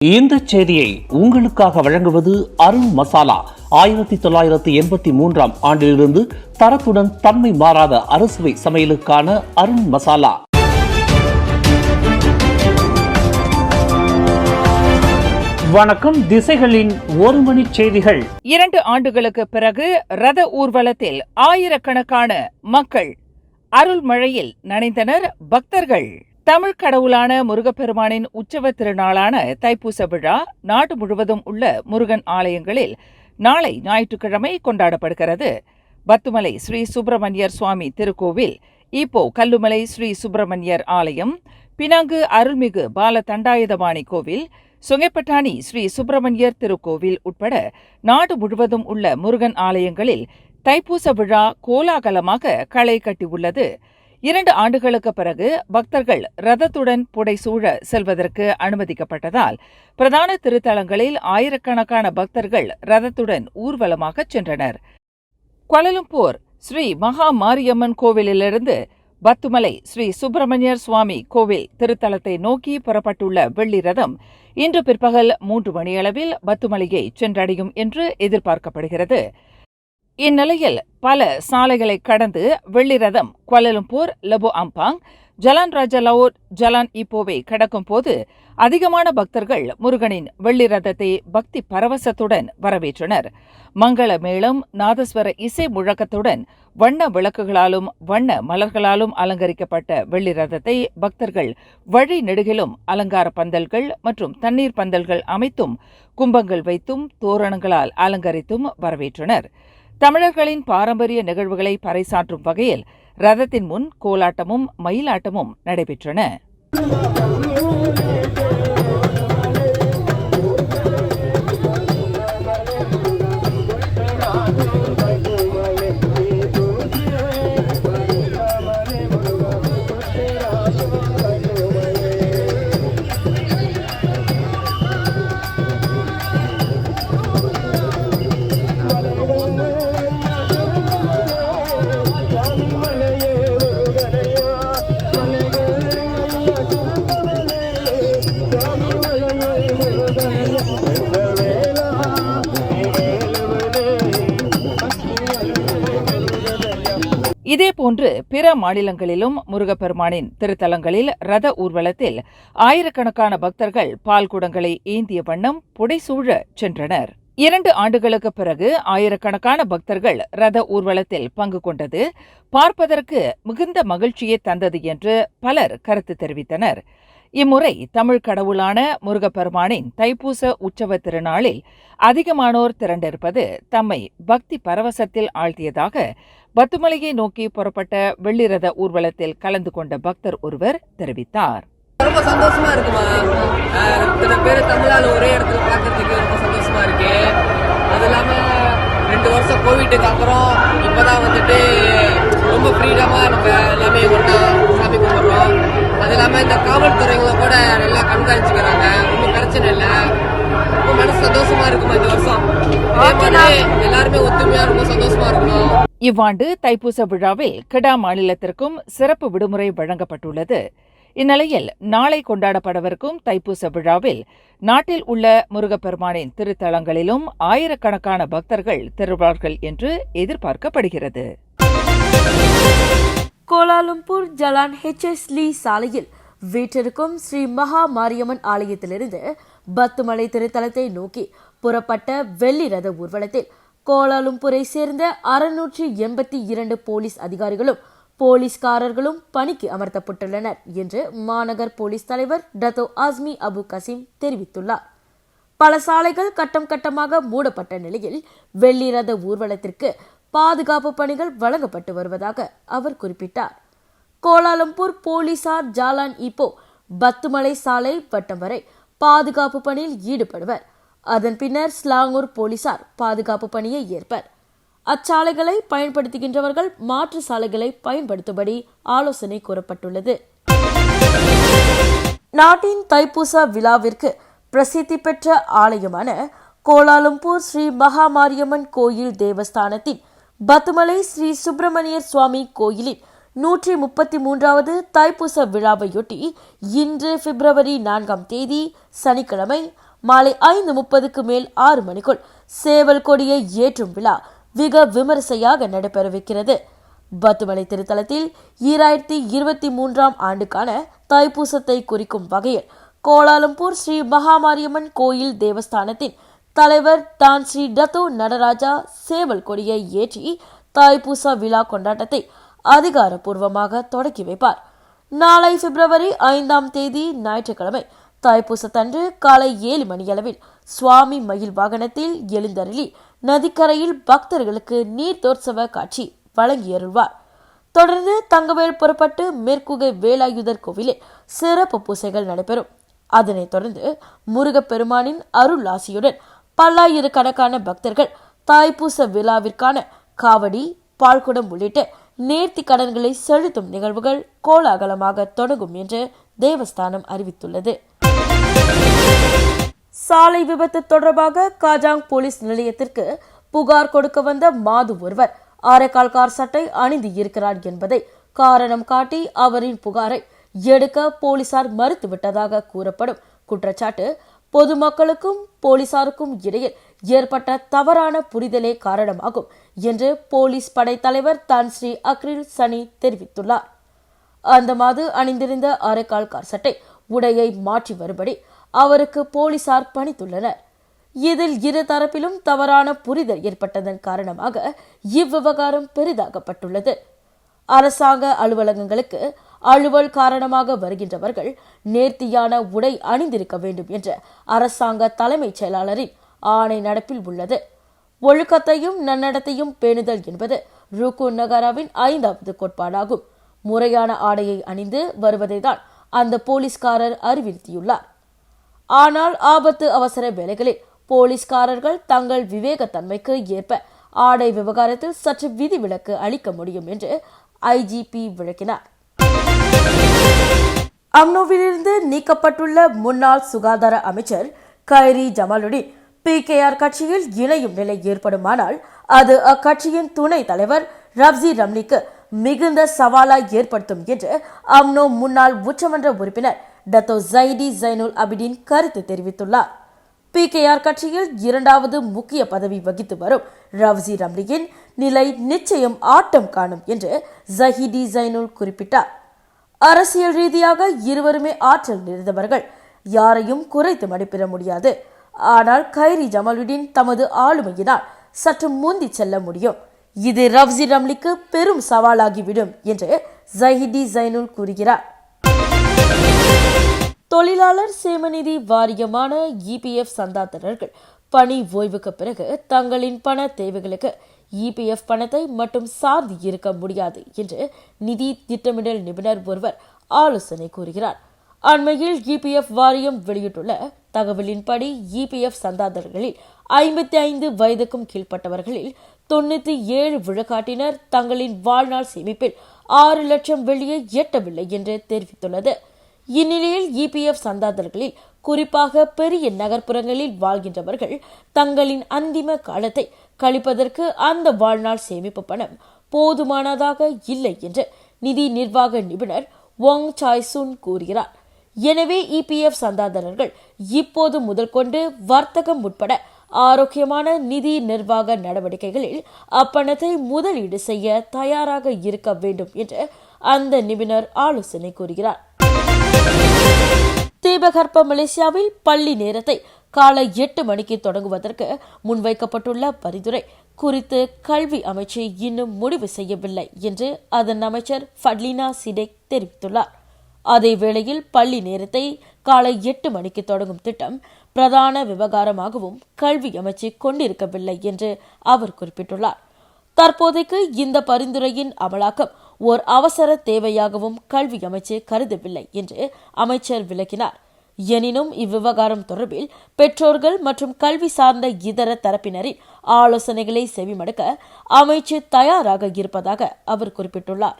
இந்த செய்தியை உங்களுக்காக வழங்குவது அருண் மசாலா. 1983 ஆண்டிலிருந்து தரத்துடன் தன்மை மாறாத அறுசுவை சமையலுக்கான அருண் மசாலா. வணக்கம். திசைகளின் ஒரு மணி செய்திகள். 2 ஆண்டுகளுக்கு பிறகு ரத ஊர்வலத்தில் ஆயிரக்கணக்கான மக்கள் அருள் மழையில் நனைந்தனர் பக்தர்கள். தமிழ் கடவுளான முருகப்பெருமானின் உற்சவ திருநாளான தைப்பூச விழா நாடு முழுவதும் உள்ள முருகன் ஆலயங்களில் நாளை ஞாயிற்றுக்கிழமை கொண்டாடப்படுகிறது. பத்துமலை ஸ்ரீ சுப்பிரமணியர் சுவாமி திருக்கோவில், ஈப்போ கல்லுமலை ஸ்ரீ சுப்பிரமணியர் ஆலயம், பினாங்கு அருள்மிகு பால தண்டாயுதபாணி கோவில், சுங்கைப்பட்டாணி ஸ்ரீ சுப்பிரமணியர் திருக்கோவில் உட்பட நாடு முழுவதும் உள்ள முருகன் ஆலயங்களில் தைப்பூச விழா கோலாகலமாக களை கட்டியுள்ளது. 2 ஆண்டுகளுக்கு பிறகு பக்தர்கள் ரதத்துடன் புடைசூழ செல்வதற்கு அனுமதிக்கப்பட்டதால் பிரதான திருத்தலங்களில் ஆயிரக்கணக்கான பக்தர்கள் ரதத்துடன் ஊர்வலமாக சென்றனர். கோலாலம்பூர் ஸ்ரீ மகா மாரியம்மன் கோவிலிலிருந்து பத்துமலை ஸ்ரீ சுப்பிரமணியர் சுவாமி கோவில் திருத்தலத்தை நோக்கி புறப்பட்டுள்ள வெள்ளி ரதம் இன்று பிற்பகல் 3 மணியளவில் பத்துமலையை சென்றடையும் என்று எதிர்பார்க்கப்படுகிறது. இந்நிலையில் பல சாலைகளை கடந்து வெள்ளி ரதம் கோலாலம்பூர், லபோ அம்பாங், ஜலான் ராஜா லவுட், ஜலான் ஈப்போவை கடக்கும் போது அதிகமான பக்தர்கள் முருகனின் வெள்ளி ரதத்தை பக்தி பரவசத்துடன் வரவேற்றனர். மங்கள மேளம், நாதஸ்வர இசை முழக்கத்துடன் வண்ண விளக்குகளாலும் வண்ண மலர்களாலும் அலங்கரிக்கப்பட்ட வெள்ளி ரதத்தை பக்தர்கள் வழி நெடுகிலும் அலங்கார பந்தல்கள் மற்றும் தண்ணீர் பந்தல்கள் அமைத்தும் கும்பங்கள் வைத்தும் தோரணங்களால் அலங்கரித்தும் வரவேற்றனர். தமிழர்களின் பாரம்பரிய நிகழ்வுகளை பறைசாற்றும் வகையில் ரதத்தின் முன் கோலாட்டமும் மயிலாட்டமும் நடைபெற்றன. இதேபோன்று பிற மாநிலங்களிலும் முருகப்பெருமானின் திருத்தலங்களில் ரத ஊர்வலத்தில் ஆயிரக்கணக்கான பக்தர்கள் பால்குடங்களை ஏந்திய வண்ணம் புடைசூழ சென்றனர். 2 ஆண்டுகளுக்கு பிறகு ஆயிரக்கணக்கான பக்தர்கள் ரத ஊர்வலத்தில் பங்கு கொண்டது பார்ப்பதற்கு மிகுந்த மகிழ்ச்சியை தந்தது என்று பலர் கருத்து தெரிவித்தனர். இம்முறை தமிழ் கடவுளான முருகப்பெருமானின் தைப்பூச உற்சவ திருநாளில் அதிகமானோர் திரண்டிருப்பது தம்மை பக்தி பரவசத்தில் ஆழ்த்தியதாக பத்துமலையை நோக்கி புறப்பட்ட வெள்ளி ரத ஊர்வலத்தில் கலந்து கொண்ட பக்தர் ஒருவர் தெரிவித்தார். ரொம்ப சந்தோஷமா இருக்குமா, இத்தனை பேர் தமிழால ஒரே இடத்துல பார்க்கறதுக்கு ரொம்ப சந்தோஷமா இருக்கு. அது இல்லாம 2 வருஷம் கோவிட்டுக்கு அப்புறம் இப்பதான் வந்துட்டு ரொம்ப ஃப்ரீடமா நம்ம எல்லாமே ஒன்றா சாமி கும்பிடுறோம். அது இல்லாம இந்த காவல்துறைகளை கூட நல்லா கண்காணிச்சுக்கிறாங்க, ஒன்றும் பிரச்சனை இல்லை. ரொம்ப மனசு சந்தோஷமா இருக்குமா இந்த வருஷம். எல்லாருமே ஒத்துமையா ரொம்ப சந்தோஷமா இருக்கணும். இவ்வாண்டு தைப்பூச விழாவில் கிடா மாநிலத்திற்கும் சிறப்பு விடுமுறை வழங்கப்பட்டுள்ளது. இந்நிலையில் நாளை கொண்டாடப்படவிருக்கும் தைப்பூச விழாவில் நாட்டில் உள்ள முருகப்பெருமானின் திருத்தலங்களிலும் ஆயிரக்கணக்கான பக்தர்கள் திரள்வார்கள் என்று எதிர்பார்க்கப்படுகிறது. கோலாலம்பூர் ஜலான் HS லீ சாலையில் வீற்றிருக்கும் ஸ்ரீ மகா மாரியம்மன் ஆலயத்திலிருந்து பத்துமலை திருத்தலத்தை நோக்கி புறப்பட்ட வெள்ளி ரத ஊர்வலத்தில் கோலாலம்பூரை சேர்ந்த 682 போலீஸ் அதிகாரிகளும் போலீஸ்காரர்களும் பணிக்கு அமர்த்தப்பட்டுள்ளனர் என்று மாநகர் போலீஸ் தலைவர் டத்தோ ஆஸ்மி அபு கசீம் தெரிவித்துள்ளார். பல சாலைகள் கட்டம் கட்டமாக மூடப்பட்ட நிலையில் வெள்ளி ரத ஊர்வலத்திற்கு பாதுகாப்பு பணிகள் வழங்கப்பட்டு வருவதாக அவர் குறிப்பிட்டார். கோலாலம்பூர் போலீசார் ஜாலான் ஈப்போ பத்துமலை சாலை வட்டம் வரை பாதுகாப்பு பணியில் ஈடுபடுவர். அதன் பின்னர் ஸ்லாங்கூர் போலீசார் பாதுகாப்பு பணியை ஏற்பர். அச்சாலைகளை பயன்படுத்துகின்றவர்கள் மாற்று சாலைகளை பயன்படுத்தும்படி ஆலோசனை கூறப்பட்டுள்ளது. நாட்டின் தைப்பூச விழாவிற்கு பிரசித்தி பெற்ற ஆலயமான கோலாலம்பூர் ஸ்ரீ மகா மாரியம்மன் கோயில் தேவஸ்தானத்தின் பத்துமலை ஸ்ரீ சுப்பிரமணியர் சுவாமி கோயிலின் 133வது தைப்பூச விழாவையொட்டி இன்று பிப்ரவரி 4ஆம் தேதி சனிக்கிழமை மாலை 5:30க்கு மேல் 6 மணிக்குள் சேவல் கொடியை ஏற்றும் விழா மிக விமரிசையாக நடைபெறவிருக்கிறது. பத்துமலை திருத்தலத்தில் 2023 ஆண்டுக்கான தைப்பூசத்தை குறிக்கும் வகையில் கோலாலம்பூர் ஸ்ரீ மகாமாரியம்மன் கோயில் தேவஸ்தானத்தின் தலைவர் தான் ஸ்ரீ டத்தோ நடராஜா சேவல் கொடியை ஏற்றி தைப்பூச விழா கொண்டாட்டத்தை அதிகாரப்பூர்வமாக தொடக்கி வைப்பார். நாளை பிப்ரவரி 5ஆம் தேதி ஞாயிற்றுக்கிழமை தைப்பூசத்தன்று காலை 7 மணியளவில் சுவாமி மயில் வாகனத்தில் எழுந்தருளி நதிக்கரையில் பக்தர்களுக்கு நீர்த்தோற்சவ காட்சி வழங்கியருள்வார். தொடர்ந்து தங்கவேல் புறப்பட்டு மேற்குகை வேலாயுதர் கோவிலில் சிறப்பு பூசைகள் நடைபெறும். அதனைத் தொடர்ந்து முருகப்பெருமானின் அருள் ஆசியுடன் பல்லாயிரக்கணக்கான பக்தர்கள் தைப்பூச விழாவிற்கான காவடி, பால்குடம் உள்ளிட்ட நேர்த்தி கடன்களை செலுத்தும் நிகழ்வுகள் கோலாகலமாக தொடங்கும் என்று தேவஸ்தானம் அறிவித்துள்ளது. சாலை விபத்து தொடர்பாக காஜாங் போலீஸ் நிலையத்திற்கு புகார் கொடுக்க வந்த மாது ஒருவர் அரைக்கால் கார் சட்டை அணிந்து இருக்கிறார் என்பதை காரணம் காட்டி அவரின் புகாரை எடுக்க போலீசார் மறுத்துவிட்டதாக கூறப்படும் குற்றச்சாட்டு பொதுமக்களுக்கும் போலீசாருக்கும் இடையில் ஏற்பட்ட தவறான புரிதலே காரணமாகும் என்று போலீஸ் படை தலைவர் தான் ஸ்ரீ அக்ரில் சனி தெரிவித்துள்ளார். அந்த மாது அணிந்திருந்த அரைக்கால் கார் சட்டை உடையை மாற்றி வரும்படி அவருக்கு போலீசார் பணித்துள்ளனர். இதில் இரு தரப்பிலும் தவறான புரிதல் ஏற்பட்டதன் காரணமாக இவ்விவகாரம் பெரிதாக்கப்பட்டுள்ளது. அரசாங்க அலுவலகங்களுக்கு அலுவல் காரணமாக வருகின்றவர்கள் நேர்த்தியான உடை அணிந்திருக்க வேண்டும் என்ற அரசாங்க தலைமைச் செயலாளரின் ஆணை நடப்பில் உள்ளது. ஒழுக்கத்தையும் நன்னடத்தையும் பேணுதல் என்பது ருக்கு நகராவின் 5வது கோட்பாடாகும். முறையான ஆடையை அணிந்து வருவதைதான் அந்த போலீஸ்காரர் அறிவுறுத்தியுள்ளார். ஆனால் ஆபத்து அவசர வேளைகளில் போலீஸ்காரர்கள் தங்கள் விவேகத்தன்மைக்கு ஏற்ப ஆடை விவகாரத்தில் சற்று விதிவிலக்கு அளிக்க முடியும் என்று ஐஜிபி விளக்கினார். அம்னோவிலிருந்து நீக்கப்பட்டுள்ள முன்னாள் சுகாதார அமைச்சர் கைரி ஜமாலுடன் PKR கட்சியில் இணையும் நிலை ஏற்படுமானால் அது அக்கட்சியின் துணை தலைவர் ரப்சி ரம்லிக்கு மிகுந்த சவாலை ஏற்படுத்தும் என்று அம்னோ முன்னாள் உச்சமன்ற உறுப்பினர் டத்தோ ஜைடி ஜைனுல் அபிடின் கருத்து தெரிவித்துள்ளார். PKR கட்சியில் 2வது முக்கிய பதவி வகித்து வரும் ரவ்சி ரம்லியின் நிலை நிச்சயம் ஆட்டம் காணும் என்று ஜஹிடி ஜைனுல் குறிப்பிட்டார். அரசியல் ரீதியாக இருவருமே ஆற்றல் நிறைந்தவர்கள், யாரையும் குறைத்து மதிப்பிட முடியாது. ஆனால் கைரி ஜமாலுடன் தமது ஆளுமையினால் சற்று முந்தி செல்ல முடியும். இது ரவ்சி ரம்லிக்கு பெரும் சவாலாகிவிடும் என்று ஜஹிடி ஜைனுல் கூறுகிறார். தொழிலாளர் சேமநிதி வாரியமான EPF சந்தாதாரர்கள் பணி ஓய்வுக்கு பிறகு தங்களின் பண தேவைகளுக்கு EPF பணத்தை மட்டும் சார்ந்து இருக்க முடியாது என்று நிதி திட்டமிடல் நிபுணர் ஒருவர் ஆலோசனை கூறுகிறார். அண்மையில் EPF வாரியம் வெளியிட்டுள்ள தகவலின்படி EPF சந்தாதாரர்களில் 55 வயதுக்கும் கீழ்ப்பட்டவர்களில் 97 விழுக்காட்டினர் தங்களின் வாழ்நாள் சேமிப்பில் 6 லட்சம் வெள்ளியை எட்டவில்லை என்று தெரிவித்துள்ளது. இந்நிலையில் EPF சந்தாதாரர்களில் குறிப்பாக பெரிய நகர்ப்புறங்களில் வாழ்கின்றவர்கள் தங்களின் அந்திம காலத்தை கழிப்பதற்கு அந்த வாழ்நாள் சேமிப்பு பணம் போதுமானதாக இல்லை என்று நிதி நிர்வாக நிபுணர் வாங் சாய்சுன் கூறுகிறார். எனவே EPF சந்தாதாரர்கள் இப்போது முதல் கொண்டு வர்த்தகம் உட்பட ஆரோக்கியமான நிதி நிர்வாக நடவடிக்கைகளில் அப்பணத்தை முதலீடு செய்ய தயாராக இருக்க வேண்டும் என்று அந்த நிபுணர் ஆலோசனை கூறுகிறார். தீபகற்ப மலேசியாவில் பள்ளி நேரத்தை காலை 8 மணிக்கு தொடங்குவதற்கு முன்வைக்கப்பட்டுள்ள பரிந்துரை குறித்து கல்வி அமைச்சு இன்னும் முடிவு செய்யவில்லை என்று அதன் அமைச்சர் ஃபட்லினா சிடேக் தெரிவித்துள்ளார். அதே வேளையில் பள்ளி நேரத்தை காலை 8 மணிக்கு தொடங்கும் திட்டம் பிரதான விவகாரமாகவும் கல்வி அமைச்சு கொண்டிருக்கவில்லை என்று அவர் குறிப்பிட்டுள்ளார். தற்போதைக்கு இந்த பரிந்துரையின் அமலாக்கம் ஓர் அவசர தேவையாகவும் கல்வி அமைச்சு கருதவில்லை என்று அமைச்சர் விளக்கினார். எனினும் இவ்விவகாரம் தொடர்பில் பெற்றோர்கள் மற்றும் கல்வி சார்ந்த இதர தரப்பினரின் ஆலோசனைகளை செவிமடுக்க அமைச்சு தயாராக இருப்பதாக அவர் குறிப்பிட்டுள்ளார்.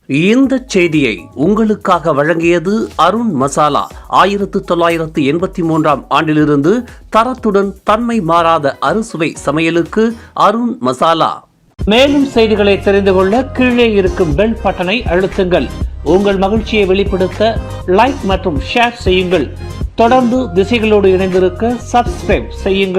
இந்த செய்தியை உங்களுக்காக வழங்கியது அருண் மசாலா. 1983 ஆண்டிலிருந்து தரத்துடன் தன்மை மாறாத அறுசுவை சமையலுக்கு அருண் மசாலா. மேலும் செய்திகளை தெரிந்து கொள்ள கீழே இருக்கும் பெல் பட்டனை அழுத்துங்கள். உங்கள் மகிழ்ச்சியை வெளிப்படுத்த லைக் மற்றும் ஷேர் செய்யுங்கள். தொடர்ந்து திசைகளோடு இணைந்திருக்க சப்ஸ்கிரைப் செய்யுங்கள்.